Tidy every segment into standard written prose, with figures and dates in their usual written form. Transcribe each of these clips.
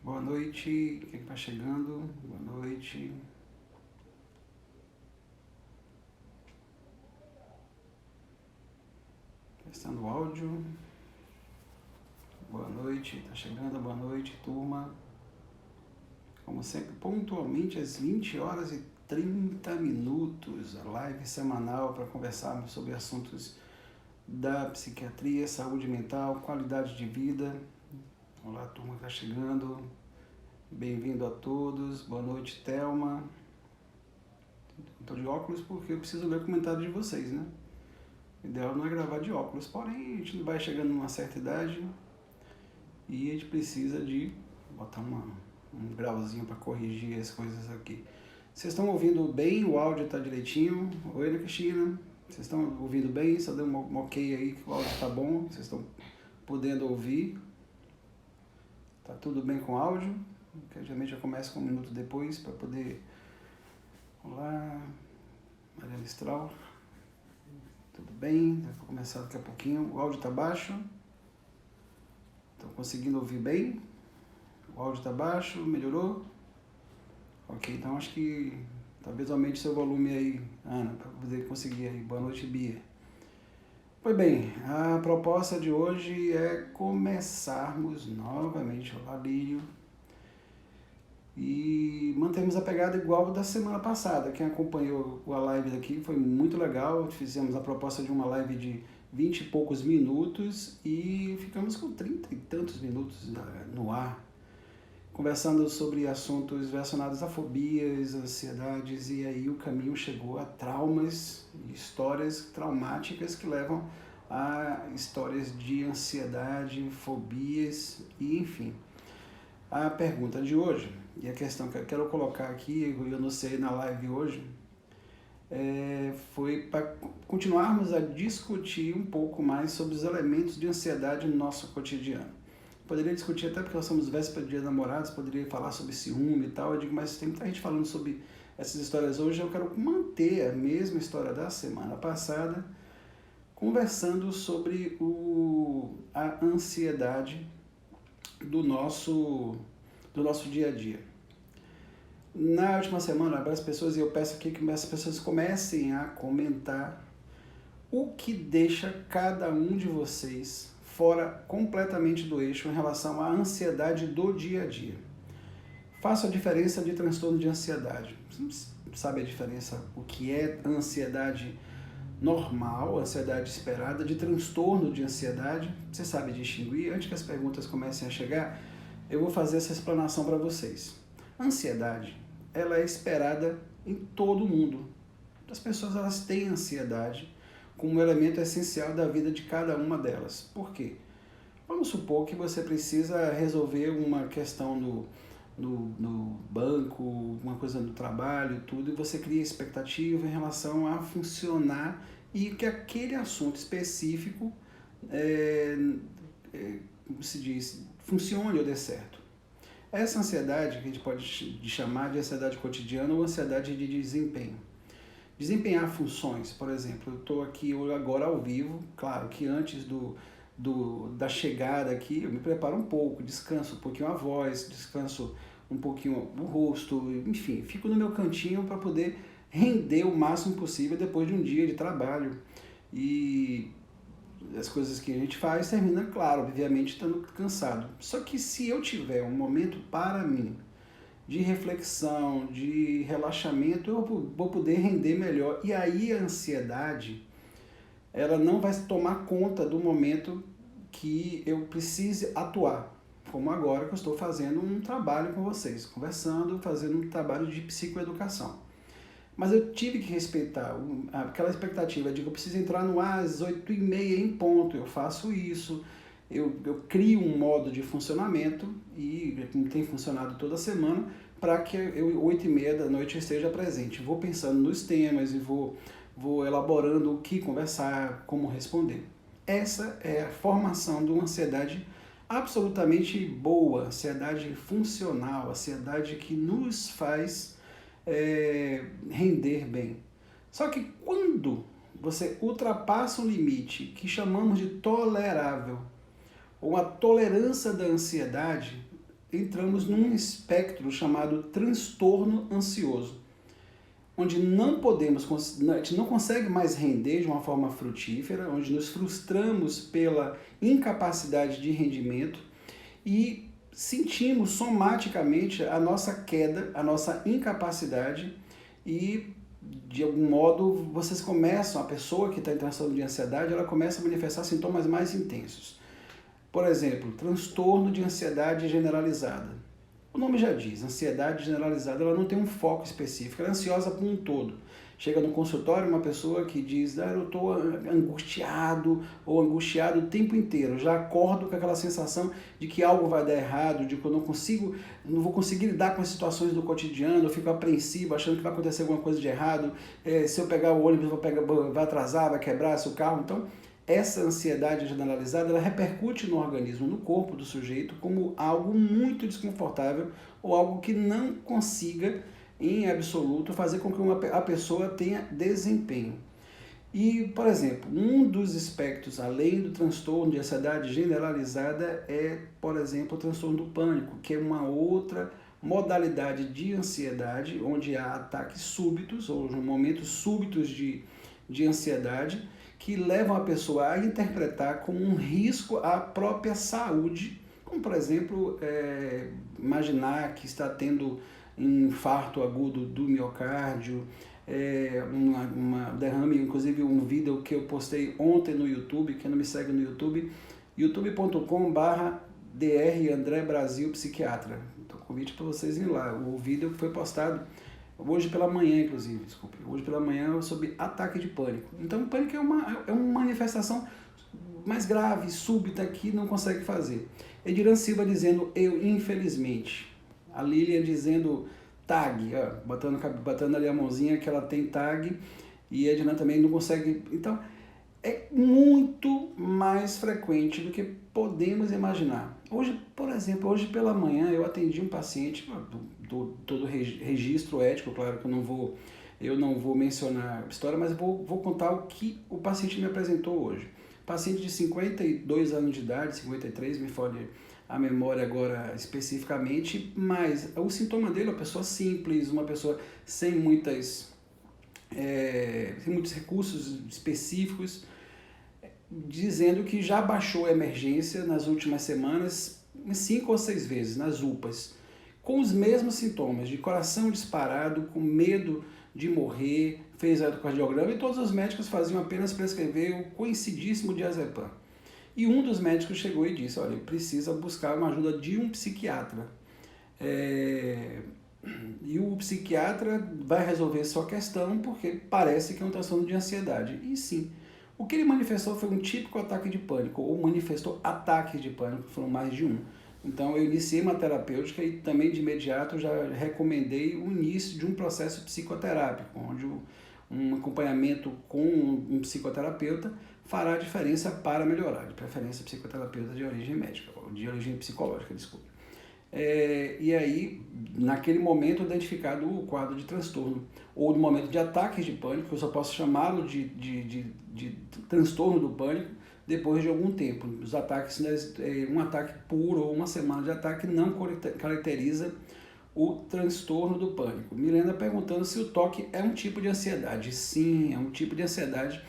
Boa noite, quem está chegando? Boa noite. Testando o áudio. Boa noite, está chegando, boa noite, turma. Como sempre, pontualmente às 20 horas e 30 minutos, a live semanal para conversarmos sobre assuntos da psiquiatria, saúde mental, qualidade de vida. Olá, turma que está chegando. Bem-vindo a todos. Boa noite, Thelma. Estou de óculos porque eu preciso ler o comentário de vocês, né? O ideal não é gravar de óculos, porém a gente vai chegando numa certa idade e a gente precisa de botar um grauzinho para corrigir as coisas aqui. Vocês estão ouvindo bem? O áudio está direitinho? Oi, Ana Cristina. Vocês estão ouvindo bem? Só dê um ok aí que o áudio está bom. Vocês estão podendo ouvir? Tá tudo bem com o áudio? Que geralmente já começa com um minuto depois para poder... Olá, Maria Mistral. Tudo bem? Vou começar daqui a pouquinho. O áudio está baixo? Estão conseguindo ouvir bem? O áudio está baixo? Melhorou? Ok, então acho que talvez aumente seu volume aí, Ana, para poder conseguir aí. Boa noite, Bia. Pois bem, a proposta de hoje é começarmos novamente o Lírio e mantemos a pegada igual da semana passada. Quem acompanhou a live daqui foi muito legal. Fizemos a proposta de uma live de 20 e poucos minutos e ficamos com 30 e tantos minutos no ar, conversando sobre assuntos relacionados a fobias, ansiedades, e aí o caminho chegou a traumas, histórias traumáticas que levam a histórias de ansiedade, fobias e enfim. A pergunta de hoje, e a questão que eu quero colocar aqui, eu anunciei na live hoje, foi para continuarmos a discutir um pouco mais sobre os elementos de ansiedade no nosso cotidiano. Poderia discutir até porque nós somos véspera de Dia dos Namorados, poderia falar sobre ciúme e tal, eu digo, mas tem muita gente falando sobre essas histórias hoje, eu quero manter a mesma história da semana passada, conversando sobre a ansiedade do nosso dia a dia. Na última semana, as pessoas, e eu peço aqui que as pessoas comecem a comentar o que deixa cada um de vocês fora completamente do eixo em relação à ansiedade do dia a dia. Faça a diferença de transtorno de ansiedade. Você sabe a diferença, o que é ansiedade normal, ansiedade esperada, de transtorno de ansiedade? Você sabe distinguir? Antes que as perguntas comecem a chegar, eu vou fazer essa explanação para vocês. A ansiedade, ela é esperada em todo mundo. As pessoas, elas têm ansiedade como um elemento essencial da vida de cada uma delas. Por quê? Vamos supor que você precisa resolver uma questão no banco, uma coisa no trabalho, tudo, e você cria expectativa em relação a funcionar e que aquele assunto específico, como se diz, funcione ou dê certo. Essa ansiedade, que a gente pode chamar de ansiedade cotidiana ou ansiedade de desempenho. Desempenhar funções, por exemplo, eu estou aqui agora ao vivo, claro que antes da chegada aqui, eu me preparo um pouco, descanso um pouquinho a voz, descanso um pouquinho o rosto, enfim, fico no meu cantinho para poder render o máximo possível depois de um dia de trabalho. E as coisas que a gente faz termina, claro, obviamente, estando cansado. Só que se eu tiver um momento para mim, de reflexão, de relaxamento, eu vou poder render melhor. E aí a ansiedade, ela não vai tomar conta do momento que eu precise atuar. Como agora que eu estou fazendo um trabalho com vocês, conversando, fazendo um trabalho de psicoeducação. Mas eu tive que respeitar aquela expectativa de que eu preciso entrar no ar às 8h30 em ponto. Eu faço isso, eu crio um modo de funcionamento, e tem funcionado toda semana, para que eu, 8h30 da noite, esteja presente. Vou pensando nos temas e vou elaborando o que conversar, como responder. Essa é a formação de uma ansiedade absolutamente boa, ansiedade funcional, ansiedade que nos faz render bem. Só que quando você ultrapassa um limite que chamamos de tolerável, ou a tolerância da ansiedade, entramos num espectro chamado transtorno ansioso, onde a gente não consegue mais render de uma forma frutífera, onde nos frustramos pela incapacidade de rendimento e sentimos somaticamente a nossa queda, a nossa incapacidade e, de algum modo, a pessoa que está em transtorno de ansiedade, ela começa a manifestar sintomas mais intensos. Por exemplo, transtorno de ansiedade generalizada. O nome já diz, ansiedade generalizada, ela não tem um foco específico, ela é ansiosa por um todo. Chega no consultório uma pessoa que diz, eu estou angustiado ou angustiado o tempo inteiro, já acordo com aquela sensação de que algo vai dar errado, de que eu não vou conseguir lidar com as situações do cotidiano, eu fico apreensivo, achando que vai acontecer alguma coisa de errado, se eu pegar o ônibus vai atrasar, vai quebrar seu carro. Então, essa ansiedade generalizada, ela repercute no organismo, no corpo do sujeito, como algo muito desconfortável ou algo que não consiga, em absoluto, fazer com que a pessoa tenha desempenho. E, por exemplo, um dos aspectos, além do transtorno de ansiedade generalizada, é, por exemplo, o transtorno do pânico, que é uma outra modalidade de ansiedade, onde há ataques súbitos, ou momentos súbitos de ansiedade, que levam a pessoa a interpretar como um risco à própria saúde, como, por exemplo, imaginar que está tendo um infarto agudo do miocárdio, uma derrame, inclusive um vídeo que eu postei ontem no YouTube, quem não me segue no YouTube, youtube.com/dr André Brasil Psiquiatra. Então, convite para vocês irem lá. O vídeo foi postado hoje pela manhã, inclusive, hoje pela manhã, sobre ataque de pânico. Então, o pânico é uma manifestação mais grave, súbita, que não consegue fazer. Ediran Silva dizendo, eu infelizmente. A Lilian dizendo, tag, botando ali a mãozinha que ela tem tag, e a Ediran também não consegue. Então, é muito mais frequente do que podemos imaginar. Hoje, por exemplo, hoje pela manhã eu atendi um paciente, todo registro ético, claro que eu não vou mencionar a história, mas vou contar o que o paciente me apresentou hoje. Paciente de 52 anos de idade, 53, me fode a memória agora especificamente, mas o sintoma dele é uma pessoa simples, uma pessoa sem muitos recursos específicos, dizendo que já baixou a emergência nas últimas semanas 5 ou 6 vezes nas UPAs, com os mesmos sintomas, de coração disparado, com medo de morrer, fez ecocardiograma e todos os médicos faziam apenas prescrever o conhecidíssimo diazepam. E um dos médicos chegou e disse, olha, precisa buscar uma ajuda de um psiquiatra. E o psiquiatra vai resolver sua questão porque parece que é um transtorno de ansiedade. E sim, o que ele manifestou foi um típico ataque de pânico, ou manifestou ataques de pânico, foram mais de um. Então eu iniciei uma terapêutica e também de imediato já recomendei o início de um processo psicoterápico, onde um acompanhamento com um psicoterapeuta fará diferença para melhorar, de preferência psicoterapeuta de origem médica, ou de origem psicológica, desculpe. E aí, naquele momento, identificado o quadro de transtorno, ou no momento de ataques de pânico, eu só posso chamá-lo de transtorno do pânico, depois de algum tempo. Os ataques, um ataque puro ou uma semana de ataque não caracteriza o transtorno do pânico. Milena perguntando se o toque é um tipo de ansiedade. Sim, é um tipo de ansiedade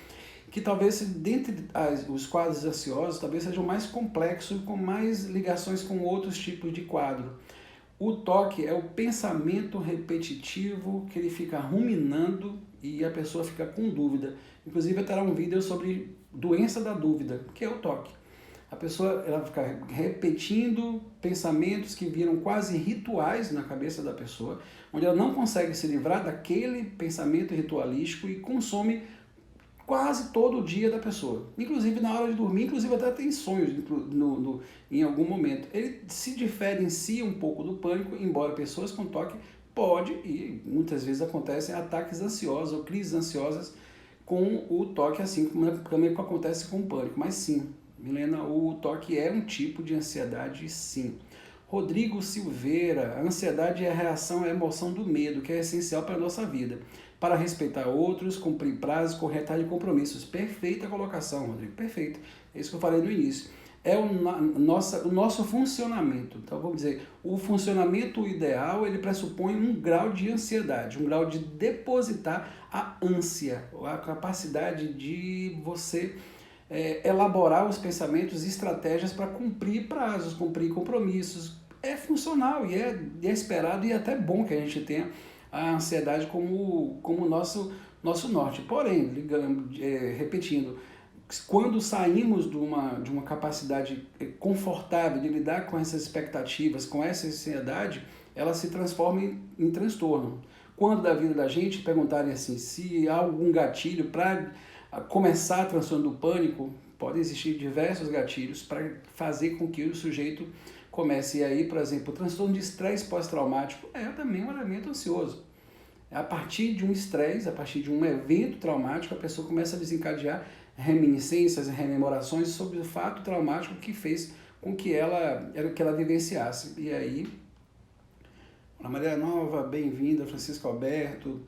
que talvez, dentre os quadros ansiosos, talvez seja o mais complexo, com mais ligações com outros tipos de quadro. O toque é o pensamento repetitivo que ele fica ruminando e a pessoa fica com dúvida. Inclusive, terá um vídeo sobre doença da dúvida, que é o toque. A pessoa ela fica repetindo pensamentos que viram quase rituais na cabeça da pessoa, onde ela não consegue se livrar daquele pensamento ritualístico e consome quase todo o dia da pessoa, inclusive na hora de dormir, inclusive até tem sonhos em algum momento. Ele se diferencia um pouco do pânico, embora pessoas com toque pode, e muitas vezes acontecem ataques ansiosos ou crises ansiosas com o toque, assim como também acontece com o pânico. Mas sim, Milena, o toque é um tipo de ansiedade, sim. Rodrigo Silveira, a ansiedade é a reação à emoção do medo, que é essencial para a nossa vida, para respeitar outros, cumprir prazos, corretar de compromissos. Perfeita colocação, Rodrigo, perfeito. É isso que eu falei no início. é o nosso funcionamento. Então, vamos dizer, o funcionamento ideal, ele pressupõe um grau de ansiedade, um grau de depositar a ânsia, a capacidade de você elaborar os pensamentos e estratégias para cumprir prazos, cumprir compromissos. É funcional e é esperado e é até bom que a gente tenha a ansiedade como nosso norte. Porém, repetindo, quando saímos de uma capacidade confortável de lidar com essas expectativas, com essa ansiedade, ela se transforma em transtorno. Quando da vida da gente perguntarem assim, se há algum gatilho para começar a transtorno do pânico, podem existir diversos gatilhos para fazer com que o sujeito comece. E aí, por exemplo, o transtorno de estresse pós-traumático é também um elemento ansioso. A partir de um estresse, a partir de um evento traumático, a pessoa começa a desencadear reminiscências e rememorações sobre o fato traumático que fez com que ela vivenciasse. E aí, Ana Maria Nova, bem-vinda, Francisco Alberto,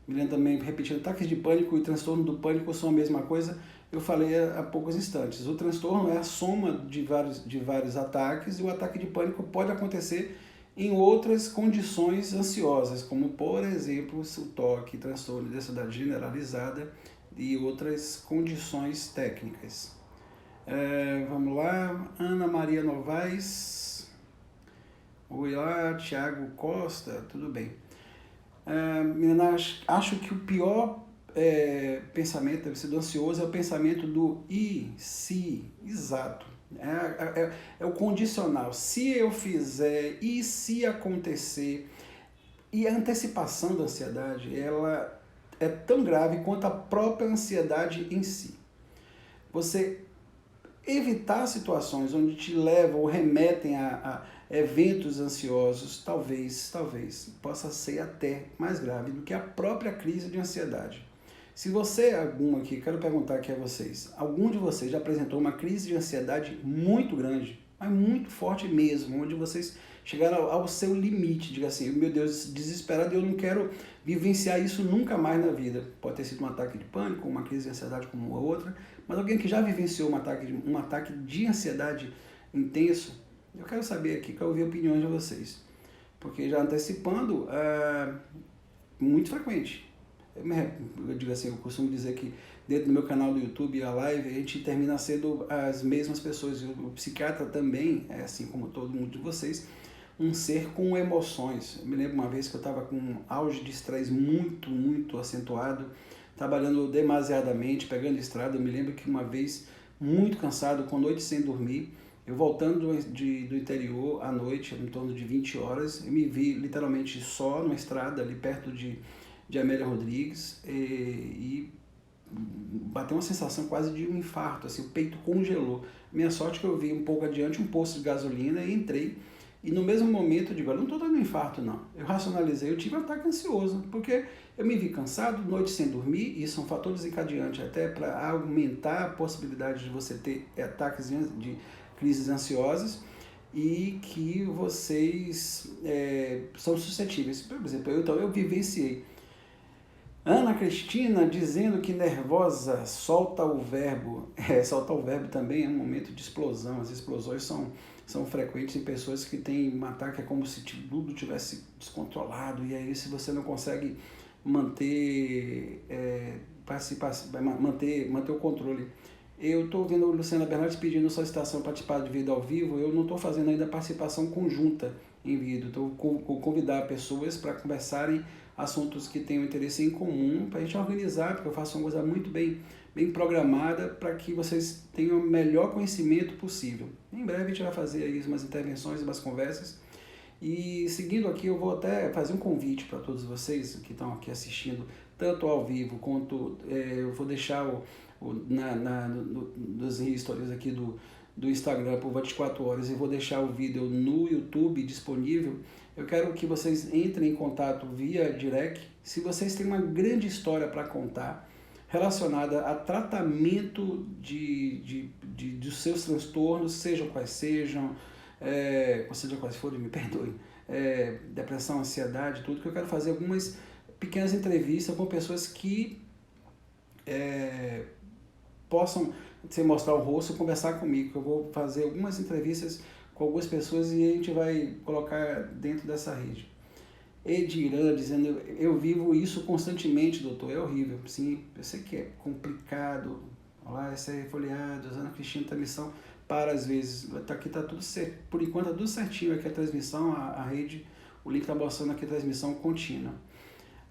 Milena também repetindo, ataques de pânico e transtorno do pânico são a mesma coisa. Eu falei há poucos instantes, o transtorno é a soma de vários ataques e o ataque de pânico pode acontecer em outras condições ansiosas, como por exemplo o toque, transtorno de ansiedade generalizada e outras condições técnicas. Vamos lá, Ana Maria Novaes, oi lá, Tiago Costa, tudo bem. Menina, acho que o pior pensamento do ansioso é o pensamento do e se, exato. É o condicional. Se eu fizer, e se acontecer. E a antecipação da ansiedade, ela é tão grave quanto a própria ansiedade em si. Você evitar situações onde te levam ou remetem a eventos ansiosos, talvez possa ser até mais grave do que a própria crise de ansiedade. Se você, quero perguntar aqui a vocês, algum de vocês já apresentou uma crise de ansiedade muito grande, mas muito forte mesmo, onde vocês chegaram ao seu limite, diga assim, meu Deus, desesperado, eu não quero vivenciar isso nunca mais na vida. Pode ter sido um ataque de pânico, uma crise de ansiedade como a outra, mas alguém que já vivenciou um ataque de ansiedade intenso, eu quero saber aqui, quero ouvir opiniões de vocês. Porque já antecipando, muito frequente. Eu digo assim, eu costumo dizer que dentro do meu canal do YouTube, a live, a gente termina sendo as mesmas pessoas. O psiquiatra também, assim como todo mundo de vocês, um ser com emoções. Eu me lembro uma vez que eu estava com um auge de estresse muito, muito acentuado, trabalhando demasiadamente, pegando estrada. Eu me lembro que uma vez, muito cansado, com noite sem dormir, eu voltando do interior à noite, em torno de 20 horas, eu me vi literalmente só numa estrada ali perto de Amélia Rodrigues e bateu uma sensação quase de um infarto, assim, o peito congelou. Minha sorte é que eu vi um pouco adiante um posto de gasolina e entrei. E no mesmo momento eu digo, eu não estou dando infarto não. Eu racionalizei, eu tive um ataque ansioso, porque eu me vi cansado, noite sem dormir, e isso é um fator desencadeante até para aumentar a possibilidade de você ter ataques de crises ansiosas e que vocês são suscetíveis. Por exemplo, eu vivenciei Ana Cristina dizendo que nervosa, solta o verbo. Soltar o verbo também é um momento de explosão. As explosões são frequentes em pessoas que têm um ataque, é como se tudo tivesse descontrolado, e aí se você não consegue manter o controle. Eu estou vendo a Luciana Bernardes pedindo solicitação para participar de vídeo ao vivo, eu não estou fazendo ainda participação conjunta em vídeo, estou convidar pessoas para conversarem assuntos que tenham interesse em comum, para a gente organizar, porque eu faço uma coisa muito bem programada para que vocês tenham o melhor conhecimento possível. Em breve a gente vai fazer aí umas intervenções, umas conversas. E seguindo aqui, eu vou até fazer um convite para todos vocês que estão aqui assistindo, tanto ao vivo quanto eu vou deixar nos stories aqui do Instagram por 24 horas e vou deixar o vídeo no YouTube disponível. Eu quero que vocês entrem em contato via direct se vocês têm uma grande história para contar relacionada a tratamento dos seus transtornos, sejam quais sejam, seja quais forem, me perdoem, depressão, ansiedade, tudo, que eu quero fazer algumas pequenas entrevistas com pessoas que possam você mostrar o rosto e conversar comigo, que eu vou fazer algumas entrevistas com algumas pessoas e a gente vai colocar dentro dessa rede. Edirã dizendo, eu vivo isso constantemente, doutor, é horrível. Sim, eu sei que é complicado. Olá, essa é folheado, Ana Cristina, transmissão para às vezes. Aqui está tudo certo, por enquanto está tudo certinho aqui a transmissão, a rede, o link está mostrando aqui a transmissão contínua.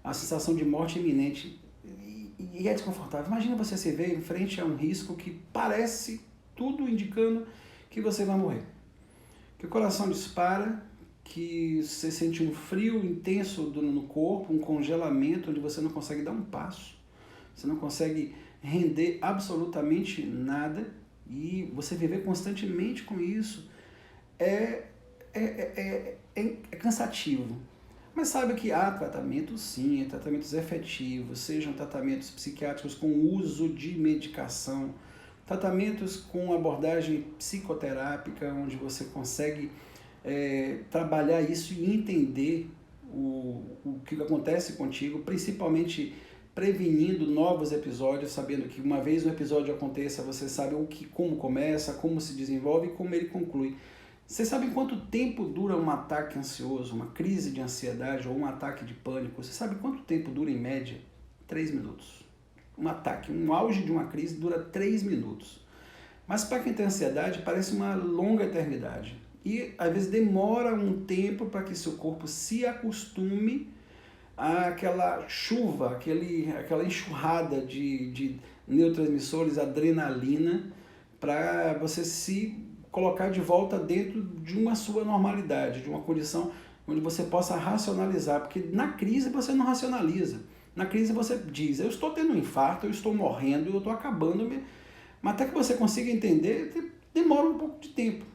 A sensação de morte iminente e é desconfortável. Imagina você se ver em frente a um risco que parece tudo indicando que você vai morrer. Que o coração dispara, que você sente um frio intenso no corpo, um congelamento onde você não consegue dar um passo, você não consegue render absolutamente nada e você viver constantemente com isso é cansativo. Mas saiba que há tratamentos sim, tratamentos efetivos, sejam tratamentos psiquiátricos com uso de medicação, tratamentos com abordagem psicoterápica, onde você consegue trabalhar isso e entender o que acontece contigo, principalmente prevenindo novos episódios, sabendo que uma vez um episódio aconteça, você sabe como começa, como se desenvolve e como ele conclui. Você sabe quanto tempo dura um ataque ansioso, uma crise de ansiedade ou um ataque de pânico? Você sabe quanto tempo dura em média? 3 minutos. Um ataque, um auge de uma crise dura 3 minutos. Mas para quem tem ansiedade parece uma longa eternidade. E às vezes demora um tempo para que seu corpo se acostume àquela chuva, aquela enxurrada de neurotransmissores, adrenalina, para você se colocar de volta dentro de uma sua normalidade, de uma condição onde você possa racionalizar, porque na crise você não racionaliza. Na crise você diz, eu estou tendo um infarto, eu estou morrendo, eu estou acabando, mas até que você consiga entender, demora um pouco de tempo.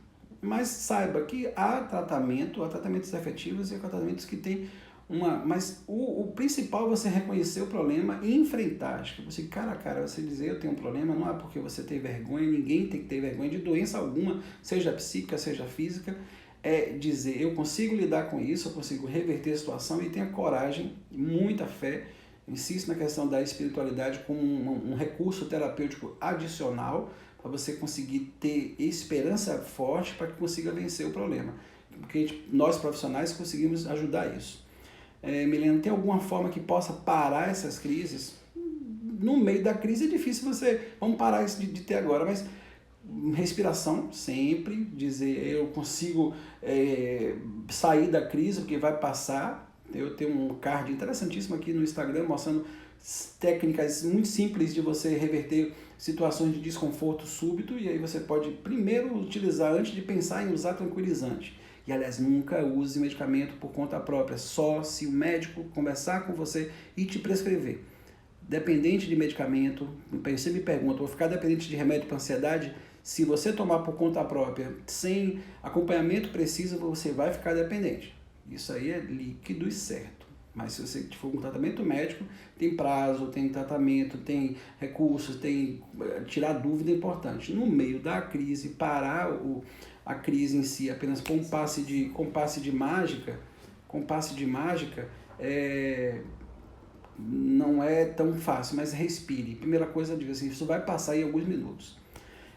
Mas saiba que há tratamentos efetivos e tratamentos que têm mas o principal é você reconhecer o problema e enfrentar. Acho que você, cara a cara, você dizer eu tenho um problema, não é porque você tem vergonha, ninguém tem que ter vergonha de doença alguma, seja psíquica, seja física, é dizer eu consigo lidar com isso, eu consigo reverter a situação e tenha coragem, muita fé. Insisto na questão da espiritualidade como um recurso terapêutico adicional para você conseguir ter esperança forte para que consiga vencer o problema. Porque nós profissionais conseguimos ajudar isso. Milena, tem alguma forma que possa parar essas crises? No meio da crise é difícil vamos parar isso de ter agora, mas respiração sempre, dizer eu consigo sair da crise porque vai passar. Eu tenho um card interessantíssimo aqui no Instagram mostrando técnicas muito simples de você reverter situações de desconforto súbito e aí você pode primeiro utilizar antes de pensar em usar tranquilizante. E, aliás, nunca use medicamento por conta própria, só se o médico conversar com você e te prescrever. Dependente de medicamento, você me pergunta, vou ficar dependente de remédio para ansiedade? Se você tomar por conta própria, sem acompanhamento preciso, você vai ficar dependente. Isso aí é líquido e certo. Mas se você for um tratamento médico, tem prazo, tem tratamento, tem recursos, tirar dúvida é importante. No meio da crise, parar a crise em si apenas com um passe de mágica, não é tão fácil, mas respire. Primeira coisa, diga assim, isso vai passar em alguns minutos.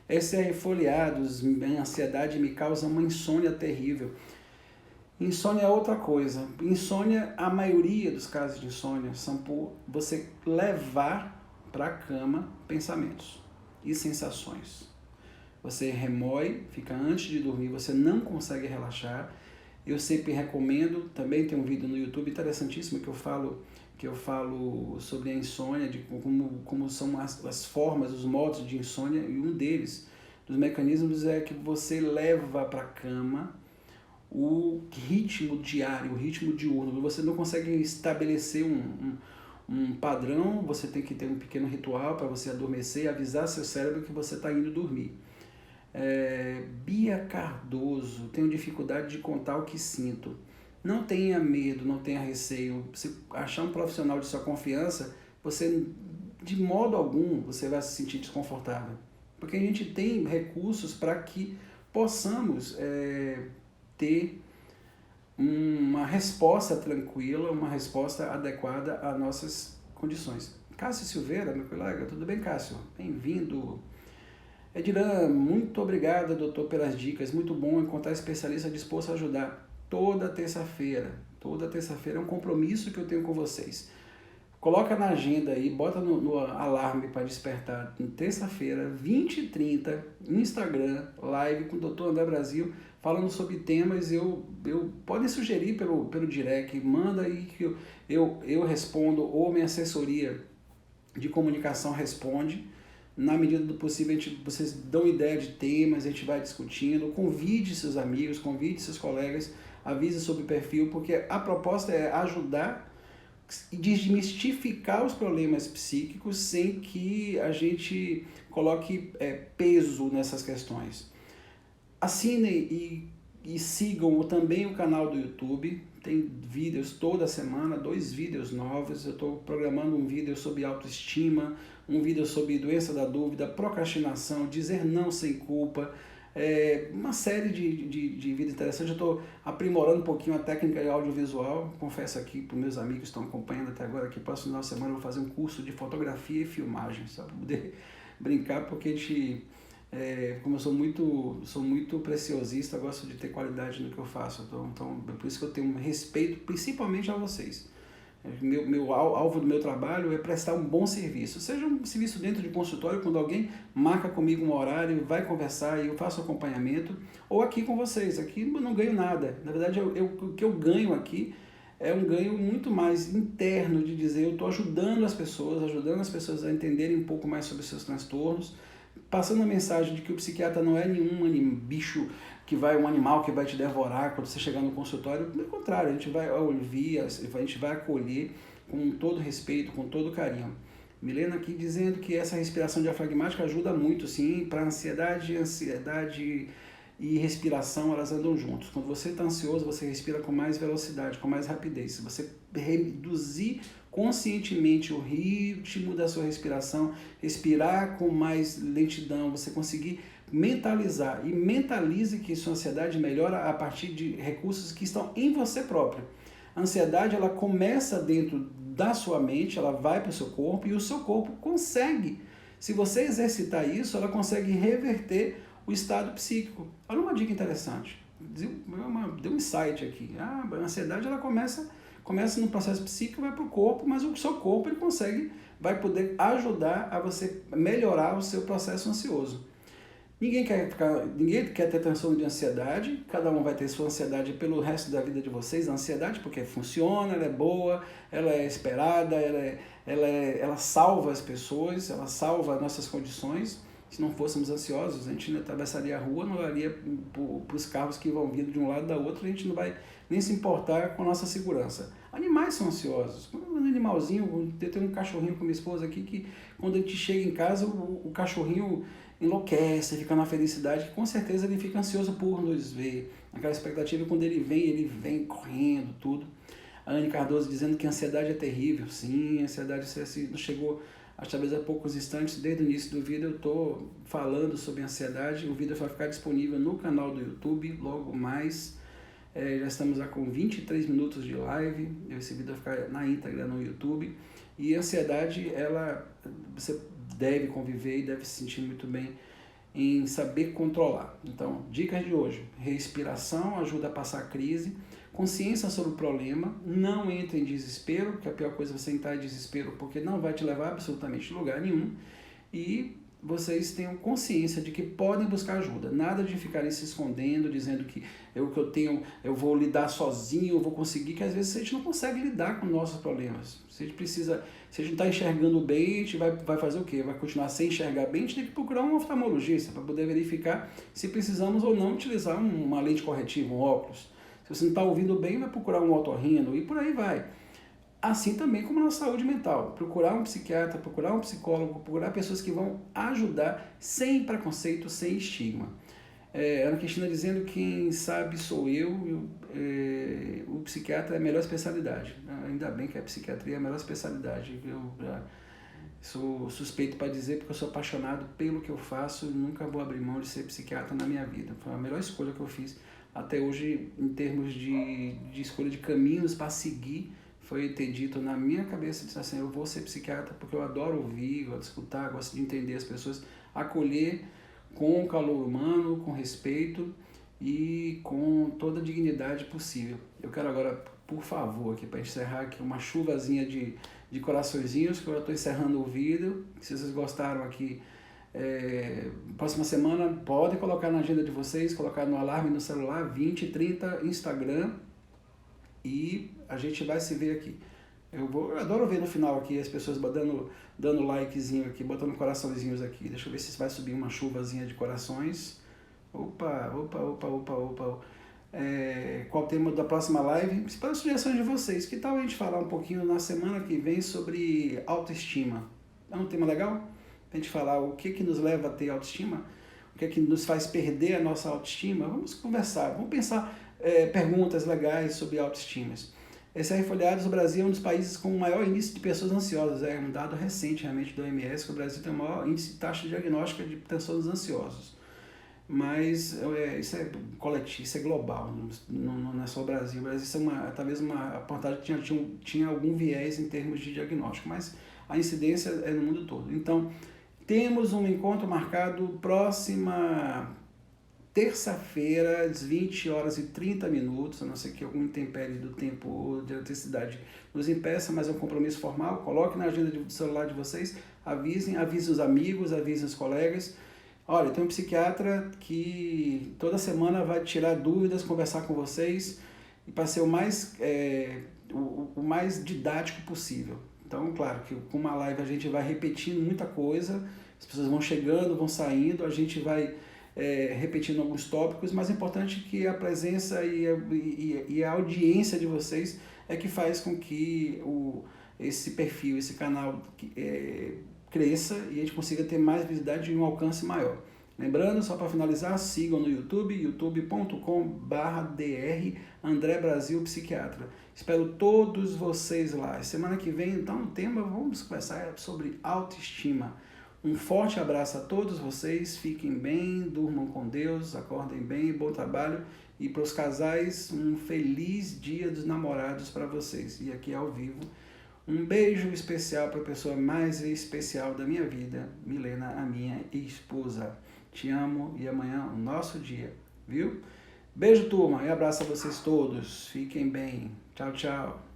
SR folheados, minha ansiedade me causa uma insônia terrível. Insônia é outra coisa. Insônia, a maioria dos casos de insônia são por você levar para a cama pensamentos e sensações. Você remói, fica antes de dormir, você não consegue relaxar. Eu sempre recomendo, também tem um vídeo no YouTube interessantíssimo que eu falo sobre a insônia, de como são as formas, os modos de insônia, e um dos mecanismos é que você leva para a cama o ritmo diário, o ritmo diurno. Você não consegue estabelecer um padrão, você tem que ter um pequeno ritual para você adormecer e avisar seu cérebro que você está indo dormir. Bia Cardoso, tenho dificuldade de contar o que sinto. Não tenha medo, não tenha receio. Se achar um profissional de sua confiança, você, de modo algum, você vai se sentir desconfortável. Porque a gente tem recursos para que possamos ter uma resposta tranquila, uma resposta adequada às nossas condições. Cássio Silveira, meu colega, tudo bem, Cássio? Bem-vindo. Edilan, muito obrigado, doutor, pelas dicas. Muito bom encontrar especialista disposto a ajudar. Toda terça-feira é um compromisso que eu tenho com vocês. Coloca na agenda aí, bota no alarme para despertar. Terça-feira, 20h30, Instagram, live com o Dr. André Brasil, falando sobre temas. Podem sugerir pelo direct, manda aí que eu respondo, ou minha assessoria de comunicação responde. Na medida do possível, vocês dão ideia de temas, a gente vai discutindo. Convide seus amigos, convide seus colegas, avise sobre o perfil, porque a proposta é ajudar e desmistificar os problemas psíquicos sem que a gente coloque peso nessas questões. Assinem e sigam também o canal do YouTube. Tem vídeos toda semana, 2 vídeos novos. Eu estou programando um vídeo sobre autoestima, um vídeo sobre doença da dúvida, procrastinação, dizer não sem culpa, uma série de vídeos interessantes. Eu estou aprimorando um pouquinho a técnica de audiovisual. Confesso aqui para os meus amigos que estão acompanhando até agora que próximo final de semana eu vou fazer um curso de fotografia e filmagem, só para poder brincar, porque a gente... como eu sou muito preciosista, gosto de ter qualidade no que eu faço, então por isso que eu tenho um respeito principalmente a vocês. Meu alvo do meu trabalho é prestar um bom serviço, seja um serviço dentro de consultório, quando alguém marca comigo um horário, vai conversar e eu faço acompanhamento, ou aqui com vocês. Aqui eu não ganho nada, na verdade o que eu ganho aqui é um ganho muito mais interno, de dizer eu estou ajudando as pessoas a entenderem um pouco mais sobre os seus transtornos, passando a mensagem de que o psiquiatra não é nenhum bicho um animal que vai te devorar quando você chegar no consultório. Pelo contrário, a gente vai ouvir, a gente vai acolher com todo respeito, com todo carinho. Milena aqui dizendo que essa respiração diafragmática ajuda muito, sim, para ansiedade e respiração, elas andam juntos. Quando você está ansioso, você respira com mais velocidade, com mais rapidez. Se você reduzir conscientemente o ritmo da sua respiração, respirar com mais lentidão, você conseguir mentalizar, e mentalize que sua ansiedade melhora a partir de recursos que estão em você próprio. A ansiedade, ela começa dentro da sua mente, ela vai para o seu corpo, e o seu corpo consegue, se você exercitar isso, ela consegue reverter o estado psíquico. Olha uma dica interessante, deu um insight aqui. A ansiedade, ela começa no processo psíquico, vai para o corpo, mas o seu corpo vai poder ajudar a você melhorar o seu processo ansioso. Ninguém quer ter transtorno de ansiedade, cada um vai ter sua ansiedade pelo resto da vida de vocês, a ansiedade porque funciona, ela é boa, ela é esperada, ela salva as pessoas, ela salva nossas condições. Se não fôssemos ansiosos, a gente não atravessaria a rua, não olharia para os carros que vão vindo de um lado da outro, a gente não vai nem se importar com a nossa segurança. Animais são ansiosos. Um animalzinho, eu tenho um cachorrinho com minha esposa aqui, que quando a gente chega em casa, o cachorrinho enlouquece, fica na felicidade, que com certeza ele fica ansioso por nos ver. Aquela expectativa, quando ele vem correndo, tudo. A Anne Cardoso dizendo que a ansiedade é terrível. Sim, a ansiedade não chegou, acho que talvez há poucos instantes, desde o início do vídeo eu estou falando sobre ansiedade. O vídeo vai ficar disponível no canal do YouTube, logo mais. Já estamos lá com 23 minutos de live, esse vídeo vai ficar na íntegra no YouTube. E a ansiedade, você deve conviver e deve se sentir muito bem em saber controlar. Então, dicas de hoje: respiração ajuda a passar a crise, consciência sobre o problema, não entre em desespero, que a pior coisa é você entrar em desespero, porque não vai te levar absolutamente a lugar nenhum, e vocês tenham consciência de que podem buscar ajuda, nada de ficarem se escondendo, dizendo que eu vou lidar sozinho, eu vou conseguir, que às vezes a gente não consegue lidar com nossos problemas. Se a gente não está enxergando bem, a gente vai fazer o quê? Vai continuar sem enxergar bem? A gente tem que procurar um oftalmologista para poder verificar se precisamos ou não utilizar uma lente corretiva, um óculos. Se você não está ouvindo bem, vai procurar um otorrino e por aí vai. Assim também como na saúde mental, procurar um psiquiatra, procurar um psicólogo, procurar pessoas que vão ajudar sem preconceito, sem estigma. Ana Cristina dizendo que quem sabe sou eu, o psiquiatra é a melhor especialidade. Ainda bem que a psiquiatria é a melhor especialidade. Eu sou suspeito para dizer, porque eu sou apaixonado pelo que eu faço e nunca vou abrir mão de ser psiquiatra na minha vida. Foi a melhor escolha que eu fiz até hoje em termos de escolha de caminhos para seguir. Foi ter dito na minha cabeça, disse assim, eu vou ser psiquiatra porque eu adoro ouvir, gosto de escutar, gosto de entender as pessoas, acolher com calor humano, com respeito e com toda a dignidade possível. Eu quero agora, por favor, aqui para encerrar aqui, uma chuvazinha de coraçõezinhos, que eu já estou encerrando o vídeo. Se vocês gostaram aqui, próxima semana podem colocar na agenda de vocês, colocar no alarme no celular, 20h30, Instagram, e a gente vai se ver aqui. Eu adoro ver no final aqui as pessoas dando likezinho aqui, botando coraçõezinhos aqui. Deixa eu ver se vai subir uma chuvazinha de corações. Opa. Qual o tema da próxima live? Para sugestões de vocês. Que tal a gente falar um pouquinho na semana que vem sobre autoestima? É um tema legal? A gente falar o que nos leva a ter autoestima? O que nos faz perder a nossa autoestima? Vamos conversar, vamos pensar perguntas legais sobre autoestima. SR Folhados, o Brasil é um dos países com o maior índice de pessoas ansiosas. É um dado recente, realmente, do OMS, que o Brasil tem o maior índice de taxa diagnóstica de pessoas ansiosas. Mas isso é coletivo, isso é global, não é só o Brasil. O Brasil isso é talvez uma apontagem que tinha algum viés em termos de diagnóstico, mas a incidência é no mundo todo. Então, temos um encontro marcado próxima terça-feira, às 20h30, a não ser que algum intempérie do tempo ou de eletricidade nos impeça, mas é um compromisso formal. Coloque na agenda do celular de vocês, avisem os amigos, avisem os colegas. Olha, tem um psiquiatra que toda semana vai tirar dúvidas, conversar com vocês, e para ser o mais didático possível. Então, claro que com uma live a gente vai repetindo muita coisa, as pessoas vão chegando, vão saindo, a gente vai repetindo alguns tópicos, mas é importante que a presença e a audiência de vocês é que faz com que esse perfil, esse canal cresça e a gente consiga ter mais visibilidade e um alcance maior. Lembrando, só para finalizar, sigam no YouTube, youtube.com/dr André Brasil Psiquiatra. Espero todos vocês lá. Semana que vem, então, o tema, vamos conversar sobre autoestima. Um forte abraço a todos vocês, fiquem bem, durmam com Deus, acordem bem, bom trabalho. E para os casais, um feliz Dia dos Namorados para vocês. E aqui ao vivo, um beijo especial para a pessoa mais especial da minha vida, Milena, a minha esposa. Te amo e amanhã é o nosso dia, viu? Beijo, turma, e abraço a vocês todos. Fiquem bem. Tchau, tchau.